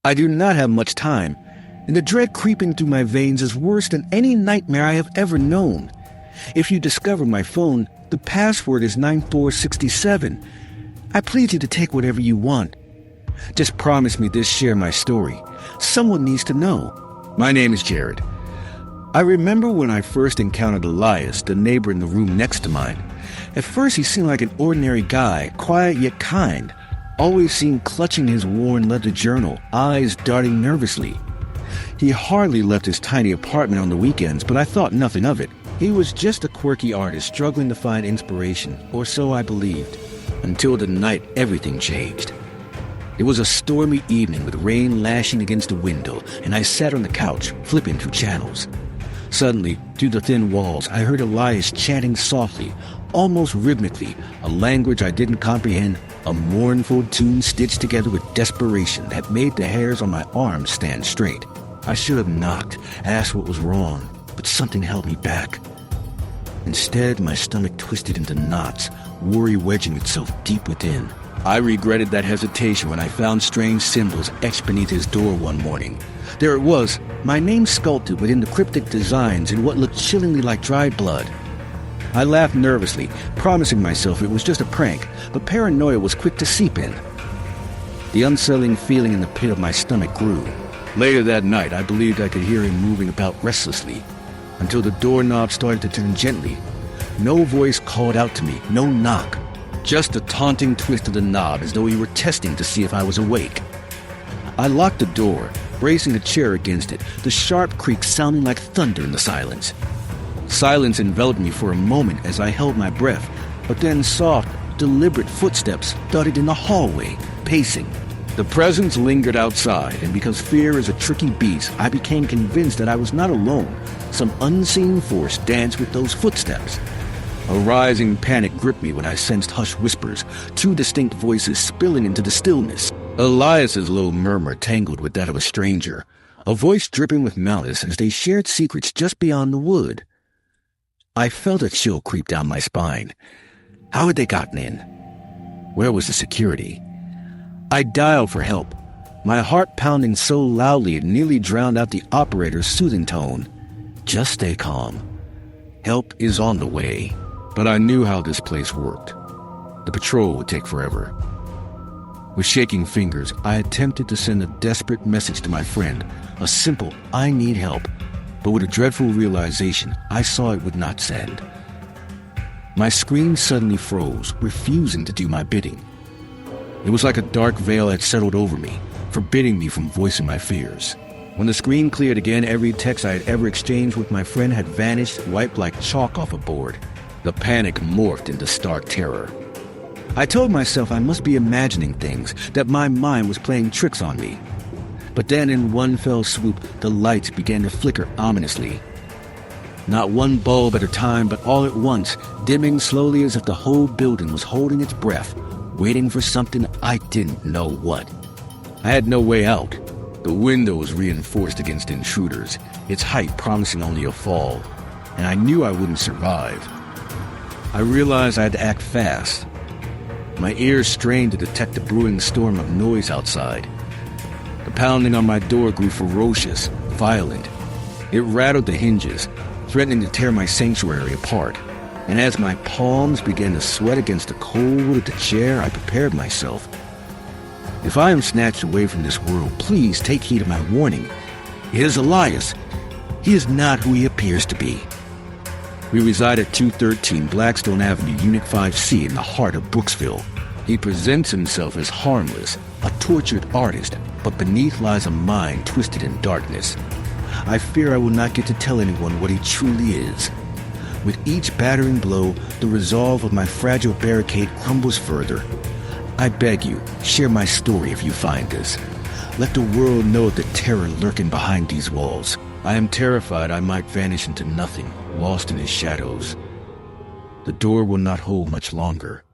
I do not have much time, and the dread creeping through my veins is worse than any nightmare I have ever known. If you discover my phone, the password is 9467. I plead you to take whatever you want. Just promise me this, share my story. Someone needs to know. My name is Jared. I remember when I first encountered Elias, the neighbor in the room next to mine. At first he seemed like an ordinary guy, quiet yet kind. Always seemed clutching his worn leather journal, eyes darting nervously. He hardly left his tiny apartment on the weekends, but I thought nothing of it. He was just a quirky artist struggling to find inspiration, or so I believed, until the night everything changed. It was a stormy evening with rain lashing against the window, and I sat on the couch, flipping through channels. Suddenly, through the thin walls, I heard Elias chanting softly, almost rhythmically, a language I didn't comprehend, a mournful tune stitched together with desperation that made the hairs on my arms stand straight. I should have knocked, asked what was wrong, but something held me back. Instead, my stomach twisted into knots, worry wedging itself deep within. I regretted that hesitation when I found strange symbols etched beneath his door one morning. There it was, my name sculpted within the cryptic designs in what looked chillingly like dried blood. I laughed nervously, promising myself it was just a prank, but paranoia was quick to seep in. The unsettling feeling in the pit of my stomach grew. Later that night, I believed I could hear him moving about restlessly, until the doorknob started to turn gently. No voice called out to me, no knock. Just a taunting twist of the knob as though he were testing to see if I was awake. I locked the door, bracing a chair against it, the sharp creak sounding like thunder in the silence. Silence enveloped me for a moment as I held my breath, but then soft, deliberate footsteps thudded in the hallway, pacing. The presence lingered outside, and because fear is a tricky beast, I became convinced that I was not alone. Some unseen force danced with those footsteps. A rising panic gripped me when I sensed hushed whispers, two distinct voices spilling into the stillness. Elias's low murmur tangled with that of a stranger, a voice dripping with malice as they shared secrets just beyond the wood. I felt a chill creep down my spine. How had they gotten in? Where was the security? I dialed for help, my heart pounding so loudly it nearly drowned out the operator's soothing tone. Just stay calm. Help is on the way. But I knew how this place worked. The patrol would take forever. With shaking fingers, I attempted to send a desperate message to my friend, a simple, I need help, but with a dreadful realization, I saw it would not send. My screen suddenly froze, refusing to do my bidding. It was like a dark veil had settled over me, forbidding me from voicing my fears. When the screen cleared again, every text I had ever exchanged with my friend had vanished, wiped like chalk off a board. The panic morphed into stark terror. I told myself I must be imagining things, that my mind was playing tricks on me. But then in one fell swoop, the lights began to flicker ominously. Not one bulb at a time, but all at once, dimming slowly as if the whole building was holding its breath, waiting for something I didn't know what. I had no way out. The window was reinforced against intruders, its height promising only a fall, and I knew I wouldn't survive. I realized I had to act fast. My ears strained to detect the brewing storm of noise outside. The pounding on my door grew ferocious, violent. It rattled the hinges, threatening to tear my sanctuary apart. And as my palms began to sweat against the cold wood of the chair, I prepared myself. If I am snatched away from this world, please take heed of my warning. It is Elias. He is not who he appears to be. We reside at 213 Blackstone Avenue, Unit 5C in the heart of Brooksville. He presents himself as harmless, a tortured artist, but beneath lies a mind twisted in darkness. I fear I will not get to tell anyone what he truly is. With each battering blow, the resolve of my fragile barricade crumbles further. I beg you, share my story if you find this. Let the world know the terror lurking behind these walls. I am terrified I might vanish into nothing, lost in its shadows. The door will not hold much longer.